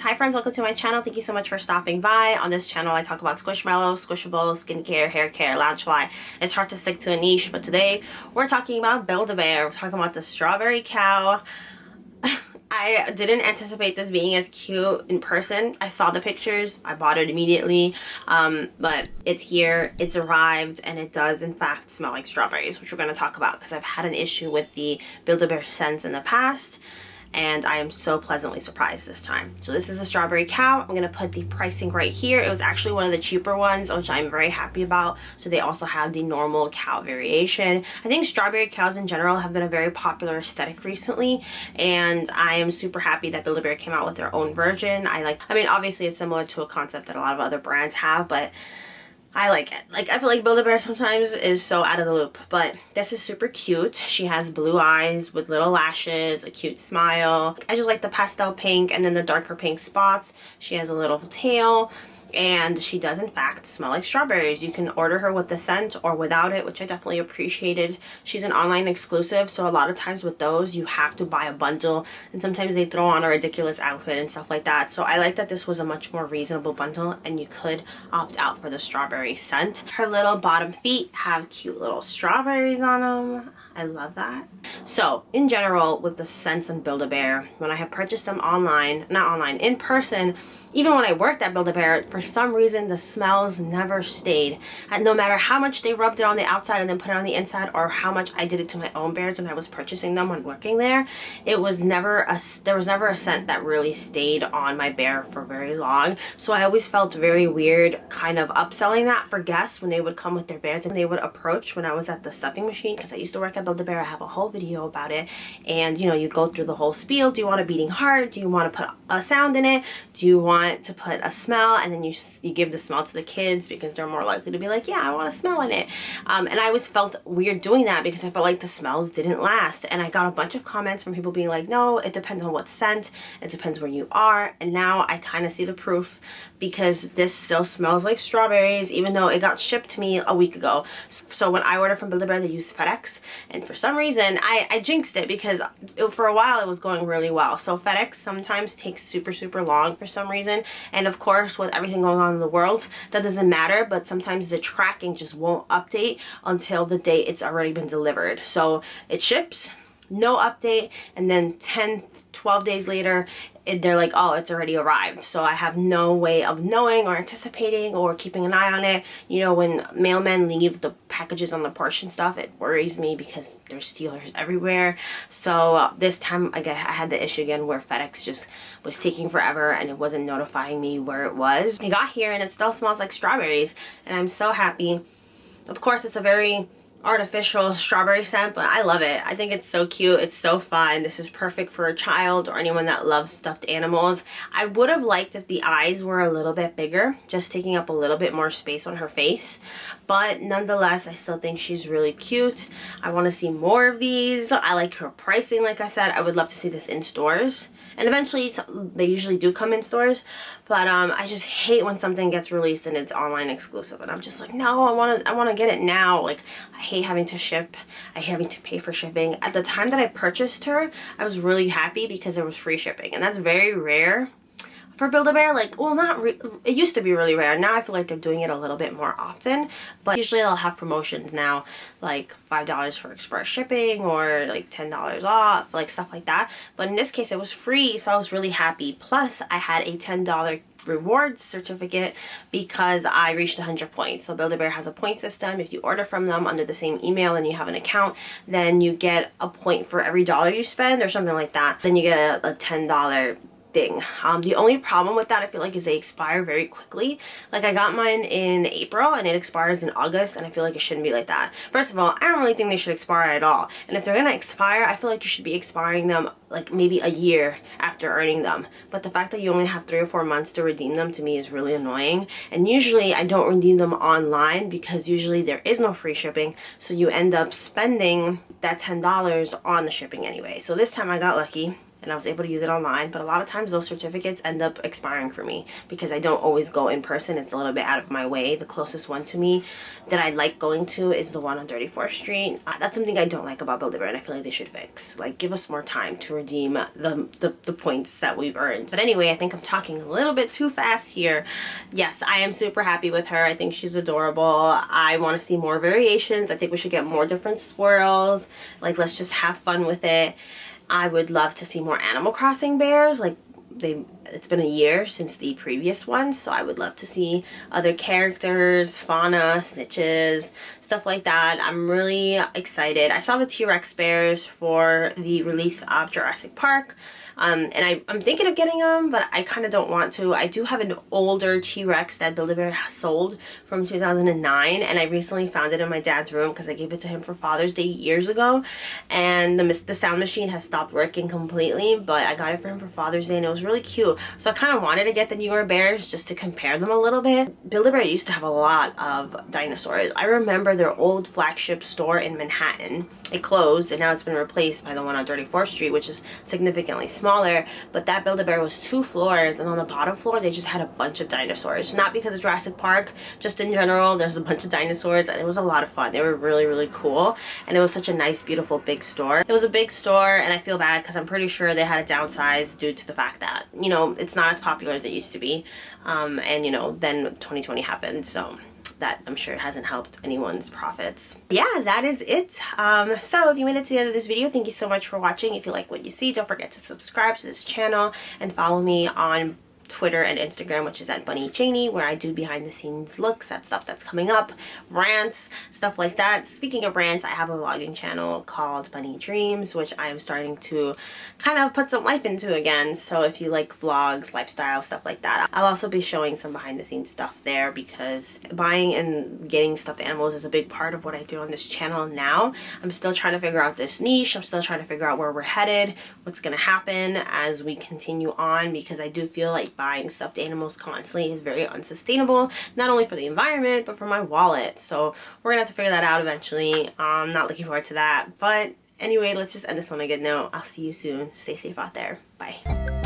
Hi friends, welcome to my channel. Thank you so much for stopping by. On this channel I talk about Squishmallows, Squishables, skincare, hair care, Loungefly. It's hard to stick to a niche, but today we're talking about Build-A-Bear. We're talking about the strawberry cow. I didn't anticipate this being as cute in person. I saw the pictures, I bought it immediately, but it's here, it's arrived, and it does in fact smell like strawberries, which we're going to talk about because I've had an issue with the Build-A-Bear scents in the past, and I am so pleasantly surprised this time. So this is a strawberry cow. I'm going to put the pricing right here. It was actually one of the cheaper ones, which I'm very happy about. So they also have the normal cow variation. I think strawberry cows in general have been a very popular aesthetic recently, and I am super happy that Build-A-Bear came out with their own version. I mean, obviously it's similar to a concept that a lot of other brands have, but I like it. Like, I feel like Build-A-Bear sometimes is so out of the loop, but this is super cute. She has blue eyes with little lashes, a cute smile. I just like the pastel pink and then the darker pink spots. She has a little tail, and she does in fact smell like strawberries. You can order her with the scent or without it, which I definitely appreciated. She's an online exclusive, so a lot of times with those you have to buy a bundle, and sometimes they throw on a ridiculous outfit and stuff like that. So I like that this was a much more reasonable bundle and you could opt out for the strawberry scent. Her little bottom feet have cute little strawberries on them. I love that. So in general with the scents in Build-A-Bear, when I have purchased them online, not online, in person, even when I worked at Build-A-Bear, for some reason the smells never stayed. And no matter how much they rubbed it on the outside and then put it on the inside, or how much I did it to my own bears when I was purchasing them when working there, there was never a scent that really stayed on my bear for very long. So I always felt very weird kind of upselling that for guests when they would come with their bears and they would approach when I was at the stuffing machine, because I used to work at Build-A-Bear. I have a whole video about it, and you know, you go through the whole spiel. Do you want a beating heart? Do you want to put a sound in it? Do you want to put a smell? And then you give the smell to the kids because they're more likely to be like, yeah, I want a smell in it. And I always felt weird doing that because I felt like the smells didn't last. And I got a bunch of comments from people being like, no, it depends on what scent, it depends where you are. And now I kind of see the proof, because this still smells like strawberries even though it got shipped to me a week ago. So when I order from Build-A-Bear, they use FedEx, and for some reason I jinxed it because for a while it was going really well. So FedEx sometimes takes super long for some reason, and of course with everything going on in the world that doesn't matter, but sometimes the tracking just won't update until the day it's already been delivered. So it ships, no update, and then 10-12 days later they're like, oh, it's already arrived. So I have no way of knowing or anticipating or keeping an eye on it. You know, when mailmen leave the packages on the porch and stuff, it worries me because there's stealers everywhere. So this time I had the issue again where FedEx just was taking forever and it wasn't notifying me where it was. It got here and it still smells like strawberries, and I'm so happy. Of course, it's a very artificial strawberry scent, but I love it. I think it's so cute. It's so fun. This is perfect for a child or anyone that loves stuffed animals. I would have liked if the eyes were a little bit bigger, just taking up a little bit more space on her face, but nonetheless I still think she's really cute. I want to see more of these. I like her pricing. Like I said, I would love to see this in stores, and eventually they usually do come in stores, but I just hate when something gets released and it's online exclusive and I'm just like, no, I want to get it now. Like, I hate having to ship. I hate having to pay for shipping. At the time that I purchased her, I was really happy because there was free shipping, and that's very rare for Build-A-Bear. Like, well, it used to be really rare. Now I feel like they're doing it a little bit more often, but usually they'll have promotions now, like $5 for express shipping or like $10 off, like stuff like that. But in this case it was free, so I was really happy. Plus I had a $10 rewards certificate because I reached 100 points. So Build-A-Bear has a point system. If you order from them under the same email and you have an account, then you get a point for every dollar you spend or something like that. Then you get a $10 thing. The only problem with that, I feel like, is they expire very quickly. Like, I got mine in April and it expires in August, and I feel like it shouldn't be like that. First of all, I don't really think they should expire at all, and if they're gonna expire, I feel like you should be expiring them like maybe a year after earning them. But the fact that you only have 3 or 4 months to redeem them, to me, is really annoying. And usually I don't redeem them online because usually there is no free shipping, so you end up spending that $10 on the shipping anyway. So this time I got lucky. and I was able to use it online, but a lot of times those certificates end up expiring for me because I don't always go in person. It's a little bit out of my way. The closest one to me that I like going to is the one on 34th Street. That's something I don't like about Build-A-Bear, and I feel like they should fix. Like, give us more time to redeem the points that we've earned. But anyway, I think I'm talking a little bit too fast here. Yes, I am super happy with her. I think she's adorable. I want to see more variations. I think we should get more different swirls. Like, let's just have fun with it. I would love to see more Animal Crossing bears. Like, it's been a year since the previous one, so I would love to see other characters, fauna, snitches, stuff like that. I'm really excited. I saw the T-Rex bears for the release of Jurassic Park. And I'm thinking of getting them, but I kind of don't want to. I do have an older T-Rex that Build-A-Bear sold from 2009, and I recently found it in my dad's room because I gave it to him for Father's Day years ago, and the sound machine has stopped working completely, but I got it for him for Father's Day, and it was really cute. So I kind of wanted to get the newer bears just to compare them a little bit. Build-A-Bear used to have a lot of dinosaurs. I remember their old flagship store in Manhattan. It closed, and now it's been replaced by the one on 34th Street, which is significantly smaller, but that Build-A-Bear was 2 floors, and on the bottom floor they just had a bunch of dinosaurs. Not because of Jurassic Park, just in general, there's a bunch of dinosaurs, and it was a lot of fun. They were really, really cool, and it was such a nice, beautiful, big store. It was a big store, and I feel bad because I'm pretty sure they had to downsize due to the fact that, you know, it's not as popular as it used to be, and you know, then 2020 happened, so that I'm sure hasn't helped anyone's profits. Yeah, that is it. So if you made it to the end of this video, thank you so much for watching. If you like what you see, don't forget to subscribe to this channel and follow me on Twitter and Instagram, which is at BunnyJanie, where I do behind the scenes looks at stuff that's coming up, rants, stuff like that. Speaking of rants, I have a vlogging channel called Bunny Dreams, which I am starting to kind of put some life into again. So if you like vlogs, lifestyle, stuff like that, I'll also be showing some behind the scenes stuff there, because buying and getting stuffed animals is a big part of what I do on this channel now. I'm still trying to figure out this niche. I'm still trying to figure out where we're headed, what's gonna happen as we continue on, because I do feel like buying stuffed animals constantly is very unsustainable, not only for the environment but for my wallet. So we're gonna have to figure that out eventually. I'm not looking forward to that, but anyway, let's just end this on a good note. I'll see you soon. Stay safe out there. Bye.